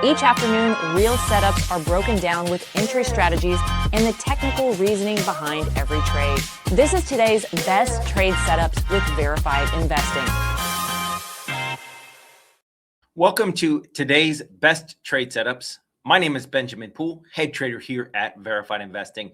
Each afternoon, real setups are broken down with entry strategies and the technical reasoning behind every trade. This is today's best trade setups with Verified Investing. Welcome to today's best trade setups. My name is Benjamin Poole, head trader here at Verified Investing.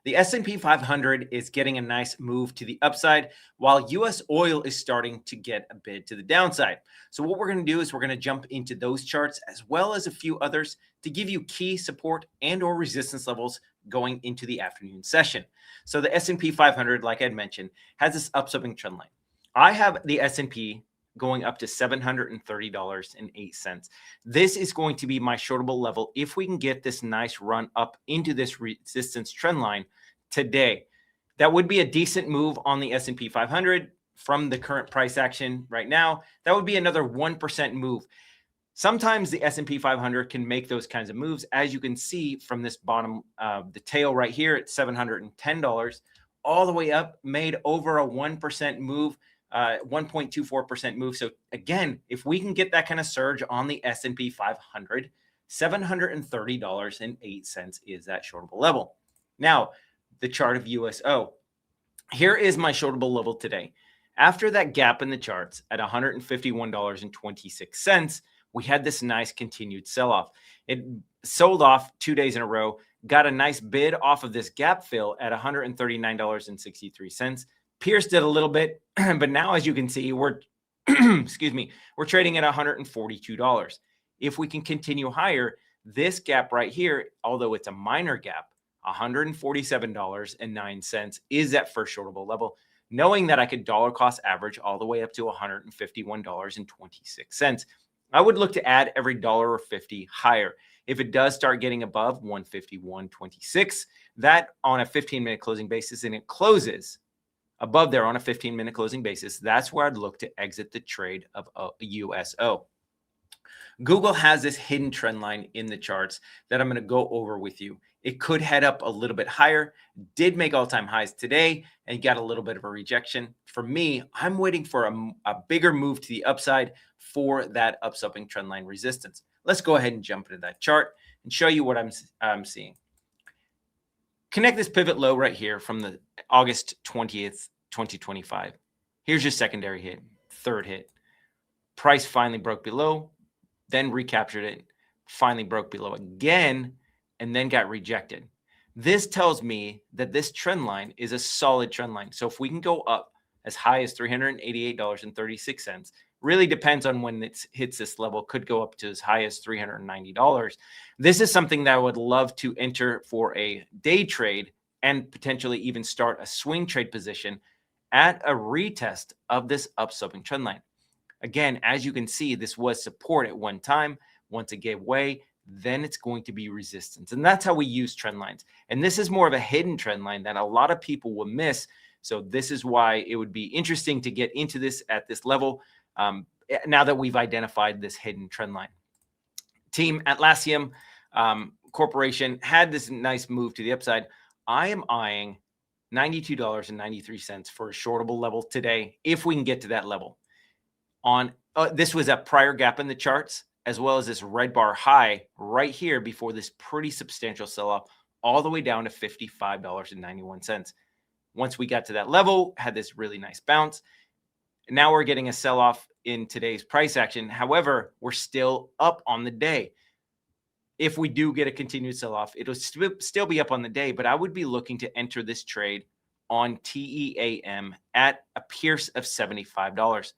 The S&P 500 is getting a nice move to the upside, while US oil is starting to get a bit to the downside. So what we're going to do is we're going to jump into those charts as well as a few others to give you key support and or resistance levels going into the afternoon session. So the S&P 500, like I had mentioned, has this upswing trend line. I have the S&P going up to $730.08. This is going to be my shortable level if we can get this nice run up into this resistance trend line today. That would be a decent move on the S&P 500 from the current price action right now. That would be another 1% move. Sometimes the S&P 500 can make those kinds of moves, as you can see from this bottom, the tail right here at $710, all the way up, made over a 1% move. 1.24% move. So again, if we can get that kind of surge on the S&P 500, $730.08 is that shortable level. Now, the chart of USO. Here is my shortable level today. After that gap in the charts at $151.26, we had this nice continued sell-off. It sold off 2 days in a row, got a nice bid off of this gap fill at $139.63. Pierced it a little bit, but now, as you can see, we're we're trading at $142. If we can continue higher, this gap right here, although it's a minor gap, $147.09 is that first shortable level, knowing that I could dollar cost average all the way up to $151.26. I would look to add every $1.50 higher. If it does start getting above 151.26, that on a 15-minute closing basis, and it closes above there on a 15-minute closing basis, that's where I'd look to exit the trade of USO. Google has this hidden trend line in the charts that I'm going to go over with you. It could head up a little bit higher, did make all-time highs today, and got a little bit of a rejection. For me, I'm waiting for a bigger move to the upside for that upsloping trend line resistance. Let's go ahead and jump into that chart and show you what I'm seeing. Connect this pivot low right here from the August 20th, 2025. Here's your secondary hit, third hit. Price finally broke below, then recaptured it, finally broke below again, and then got rejected. This tells me that this trend line is a solid trend line. So if we can go up as high as $388.36, really depends on when it hits this level, could go up to as high as $390. This is something that I would love to enter for a day trade and potentially even start a swing trade position at a retest of this upsloping trend line. Again, as you can see, this was support at one time. Once it gave way, then it's going to be resistance. And that's how we use trend lines. And this is more of a hidden trend line that a lot of people will miss. So this is why it would be interesting to get into this at this level. Now that we've identified this hidden trend line. Team Atlassian Corporation had this nice move to the upside. I am eyeing $92.93 for a shortable level today, if we can get to that level. This was a prior gap in the charts, as well as this red bar high right here before this pretty substantial sell-off, all the way down to $55.91. Once we got to that level, had this really nice bounce. Now we're getting a sell-off in today's price action. However, we're still up on the day. If we do get a continued sell-off, it'll still be up on the day, but I would be looking to enter this trade on TEAM at a pierce of $75.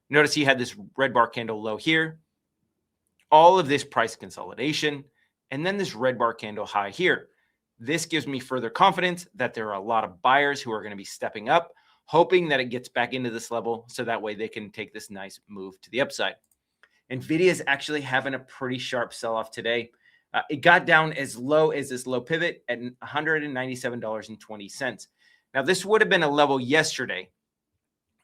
Notice you had this red bar candle low here, all of this price consolidation, and then this red bar candle high here. This gives me further confidence that there are a lot of buyers who are going to be stepping up, hoping that it gets back into this level so that way they can take this nice move to the upside. Nvidia is actually having a pretty sharp sell-off today. It got down as low as this low pivot at $197.20. Now, this would have been a level yesterday.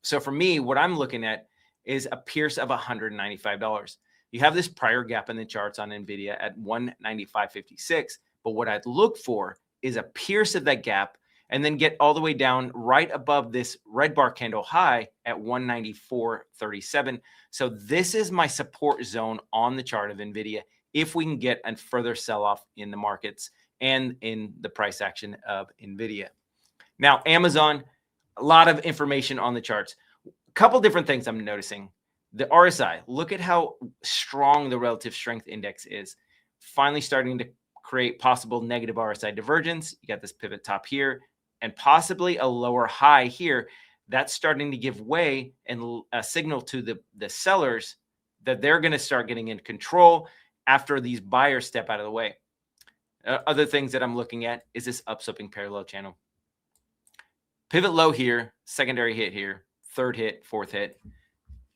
So for me, what I'm looking at is a pierce of $195. You have this prior gap in the charts on Nvidia at $195.56. But what I'd look for is a pierce of that gap and then get all the way down right above this red bar candle high at 194.37. So this is my support zone on the chart of Nvidia. if we can get a further sell-off in the markets and in the price action of Nvidia. Now, Amazon, a lot of information on the charts. A couple different things I'm noticing. The RSI, look at how strong the relative strength index is. Finally starting to create possible negative RSI divergence. You got this pivot top here and possibly a lower high here. That's starting to give way and a signal to the sellers that they're going to start getting in control after these buyers step out of the way. Other things that I'm looking at is this upsloping parallel channel. Pivot low here, secondary hit here, third hit, fourth hit.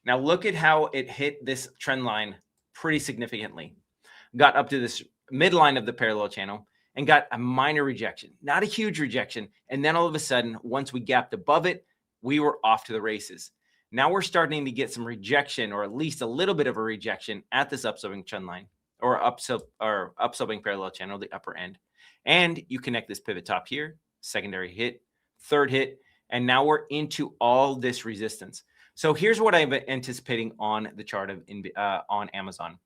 Now look at how it hit this trend line pretty significantly. Got up to this midline of the parallel channel and got a minor rejection, not a huge rejection. And then all of a sudden, once we gapped above it, we were off to the races. Now we're starting to get some rejection, or at least a little bit of a rejection at this upsloping trend line or upsloping parallel channel, the upper end. And you connect this pivot top here, secondary hit, third hit, and now we're into all this resistance. So here's what I'm anticipating on the chart of on Amazon.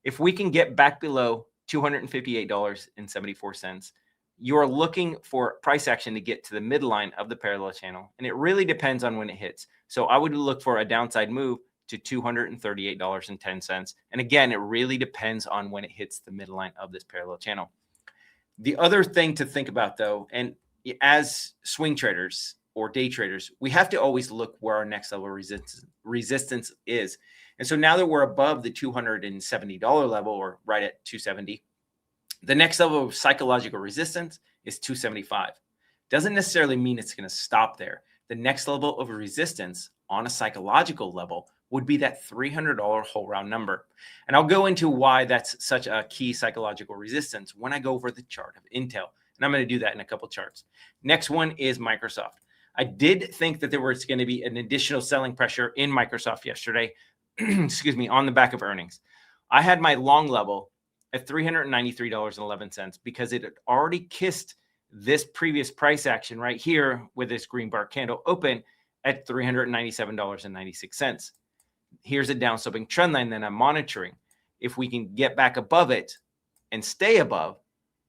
If we can get back below $258.74, you are looking for price action to get to the midline of the parallel channel, and it really depends on when it hits. So I would look for a downside move to $238.10. And again, it really depends on when it hits the midline of this parallel channel. The other thing to think about, though, and as swing traders or day traders, we have to always look where our next level resistance is. And so now that we're above the $270 level, or right at 270, the next level of psychological resistance is 275. Doesn't necessarily mean it's going to stop there. The next level of resistance on a psychological level would be that $300 whole round number. And I'll go into why that's such a key psychological resistance when I go over the chart of Intel. And I'm going to do that in a couple charts. Next one is Microsoft. I did think that there was going to be an additional selling pressure in Microsoft yesterday, excuse me, on the back of earnings. I had my long level at $393.11 because it had already kissed this previous price action right here with this green bar candle open at $397.96. Here's a downsloping trend line that I'm monitoring. If we can get back above it and stay above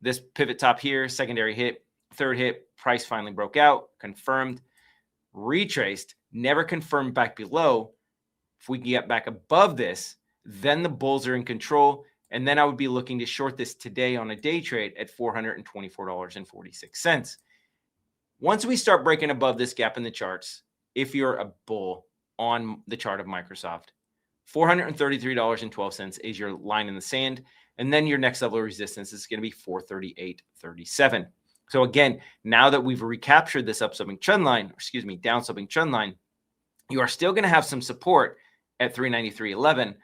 this pivot top here, secondary hit, third hit, price finally broke out, confirmed, retraced, never confirmed back below. If we can get back above this, then the bulls are in control. And then I would be looking to short this today on a day trade at $424.46. Once we start breaking above this gap in the charts, if you're a bull on the chart of Microsoft, $433.12 is your line in the sand. And then your next level of resistance is going to be $438.37. So again, now that we've recaptured this upsloping trend line, downsloping trend line, you are still going to have some support at $393.11.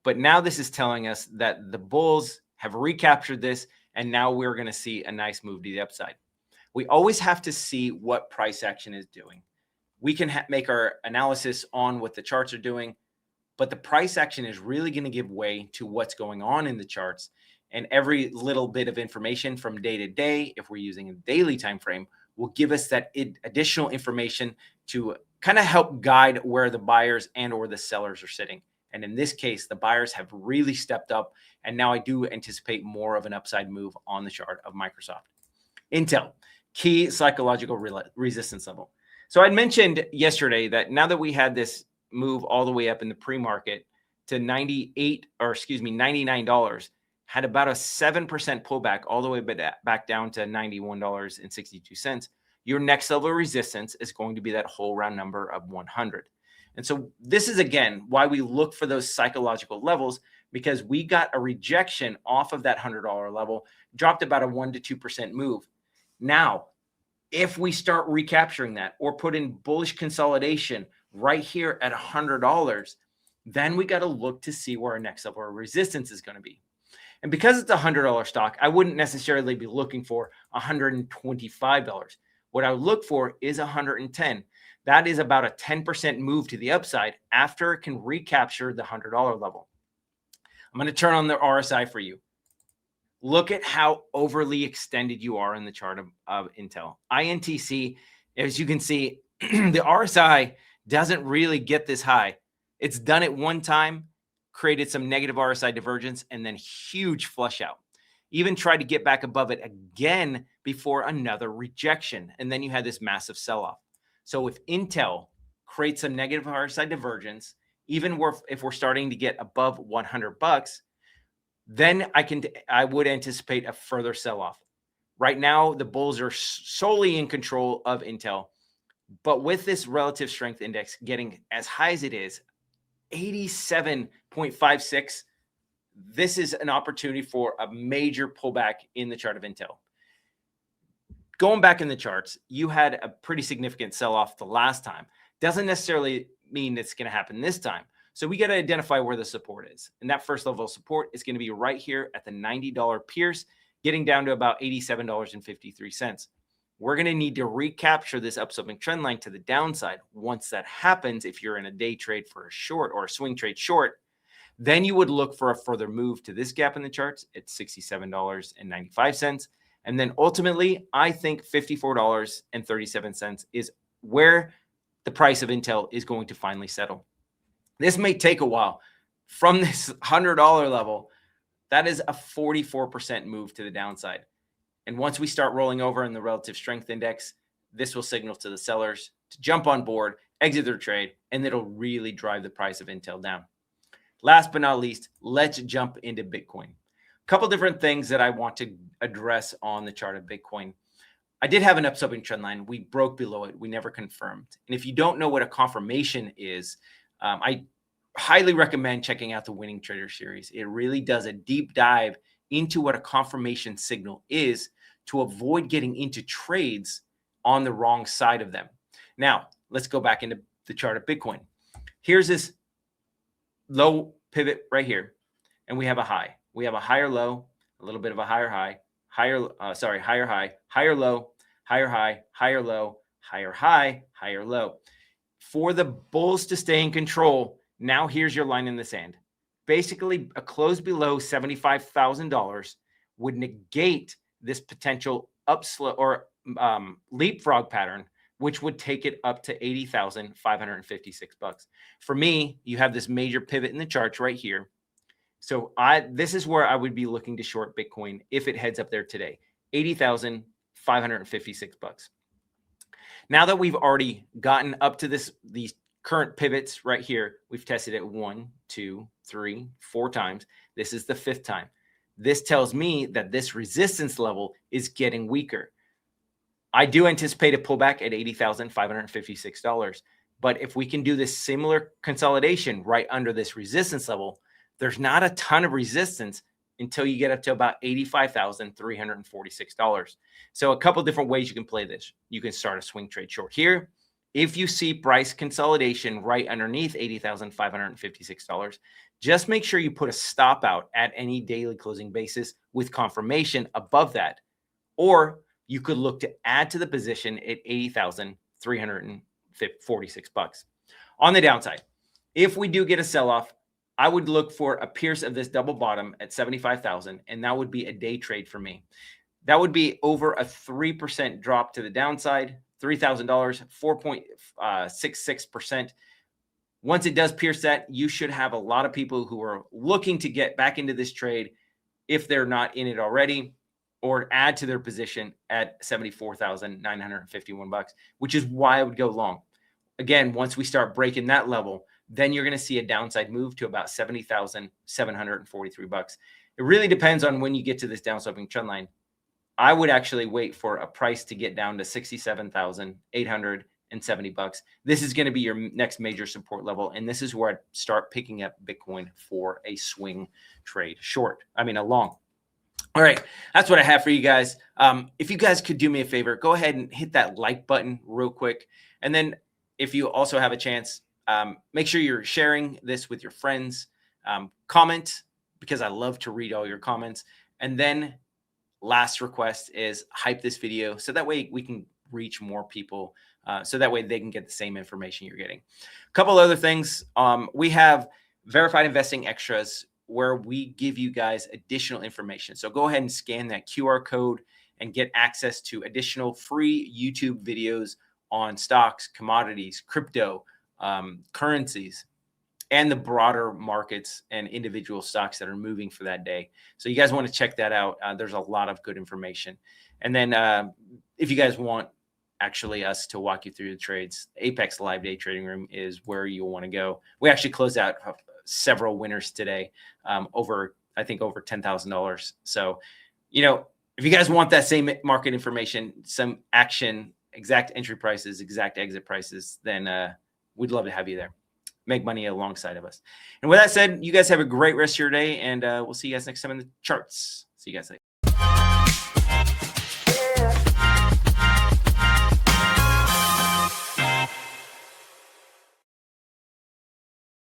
But now this is telling us that the bulls have recaptured this, and now we're going to see a nice move to the upside. We always have to see what price action is doing. We can make our analysis on what the charts are doing, but the price action is really going to give way to what's going on in the charts. And every little bit of information from day to day, if we're using a daily time frame, will give us that additional information to kind of help guide where the buyers and or the sellers are sitting. And in this case, the buyers have really stepped up. And now I do anticipate more of an upside move on the chart of Microsoft. Intel, key psychological resistance level. So I mentioned yesterday that now that we had this move all the way up in the pre-market to $99, had about a 7% pullback all the way back down to $91.62. Your next level of resistance is going to be that whole round number of 100. And so this is, again, why we look for those psychological levels, because we got a rejection off of that $100 level, dropped about a 1 to 2% move. Now, if we start recapturing that or put in bullish consolidation right here at $100, then we got to look to see where our next level of resistance is going to be. And because it's a $100 stock, I wouldn't necessarily be looking for $125. What I would look for is 110. That is about a 10% move to the upside after it can recapture the $100 level. I'm going to turn on the RSI for you. Look at how overly extended you are in the chart of Intel. INTC, as you can see, the RSI doesn't really get this high. It's done it one time, created some negative RSI divergence, and then huge flush out. Even tried to get back above it again before another rejection. And then you had this massive sell-off. So if Intel creates some negative RSI divergence, even if we're starting to get above $100, then I would anticipate a further sell-off. Right now, the bulls are solely in control of Intel, but with this relative strength index getting as high as it is, 87.56, this is an opportunity for a major pullback in the chart of Intel. Going back in the charts, you had a pretty significant sell-off the last time. Doesn't necessarily mean it's going to happen this time. So we got to identify where the support is. And that first level of support is going to be right here at the $90 Pierce, getting down to about $87.53. We're going to need to recapture this upsloping trend line to the downside. Once that happens, if you're in a day trade for a short or a swing trade short, then you would look for a further move to this gap in the charts at $67.95. And then ultimately, I think $54.37 is where the price of Intel is going to finally settle. This may take a while. From this $100 level, that is a 44% move to the downside. And once we start rolling over in the relative strength index, this will signal to the sellers to jump on board, exit their trade, and it'll really drive the price of Intel down. Last but not least, let's jump into Bitcoin. A couple different things that I want to address on the chart of Bitcoin. I did have an upsloping trend line. We broke below it. We never confirmed. And if you don't know what a confirmation is, I highly recommend checking out the Winning Trader series. It really does a deep dive into what a confirmation signal is to avoid getting into trades on the wrong side of them. Now, let's go back into the chart of Bitcoin. Here's this low pivot right here, and we have a high. We have a higher low, a little bit of a higher high, higher high, higher low, higher high, higher low, higher high, higher low. For the bulls to stay in control, now here's your line in the sand. Basically, a close below $75,000 would negate this potential upslope or leapfrog pattern, which would take it up to $80,556. For me, you have this major pivot in the charts right here. So this is where I would be looking to short Bitcoin if it heads up there today, $80,556. Now that we've already gotten up to these current pivots right here, we've tested it 1, 2, 3, 4 times. This is the 5th time. This tells me that this resistance level is getting weaker. I do anticipate a pullback at $80,556. But if we can do this similar consolidation right under this resistance level, there's not a ton of resistance until you get up to about $85,346. So a couple different ways you can play this. You can start a swing trade short here. If you see price consolidation right underneath $80,556, just make sure you put a stop out at any daily closing basis with confirmation above that. Or you could look to add to the position at $80,346. On the downside, if we do get a sell-off, I would look for a pierce of this double bottom at 75,000, and that would be a day trade for me. That would be over a 3% drop to the downside, $3,000, 4.66%. Once it does pierce that, you should have a lot of people who are looking to get back into this trade if they're not in it already, or add to their position at $74,951, which is why I would go long. Again, once we start breaking that level, then you're going to see a downside move to about $70,743. It really depends on when you get to this downsloping trend line. I would actually wait for a price to get down to $67,870. This is going to be your next major support level, and this is where I'd start picking up Bitcoin for a swing trade short. I mean, a long. All right, that's what I have for you guys. If you guys could do me a favor, go ahead and hit that like button real quick. And then if you also have a chance, make sure you're sharing this with your friends. Comment, because I love to read all your comments. And then last request is hype this video so that way we can reach more people, so that way they can get the same information you're getting. A couple other things. We have verified investing extras where we give you guys additional information. So go ahead and scan that QR code and get access to additional free YouTube videos on stocks, commodities, crypto, currencies. and the broader markets and individual stocks that are moving for that day. So you guys want to check that out. There's a lot of good information. And then if you guys want actually us to walk you through the trades, Apex Live Day Trading Room is where you'll want to go. We actually closed out several winners today, over $10,000. So, if you guys want that same market information, some action, exact entry prices, exact exit prices, then we'd love to have you there. Make money alongside of us. And with that said, you guys have a great rest of your day, and we'll see you guys next time in the charts. See you guys later.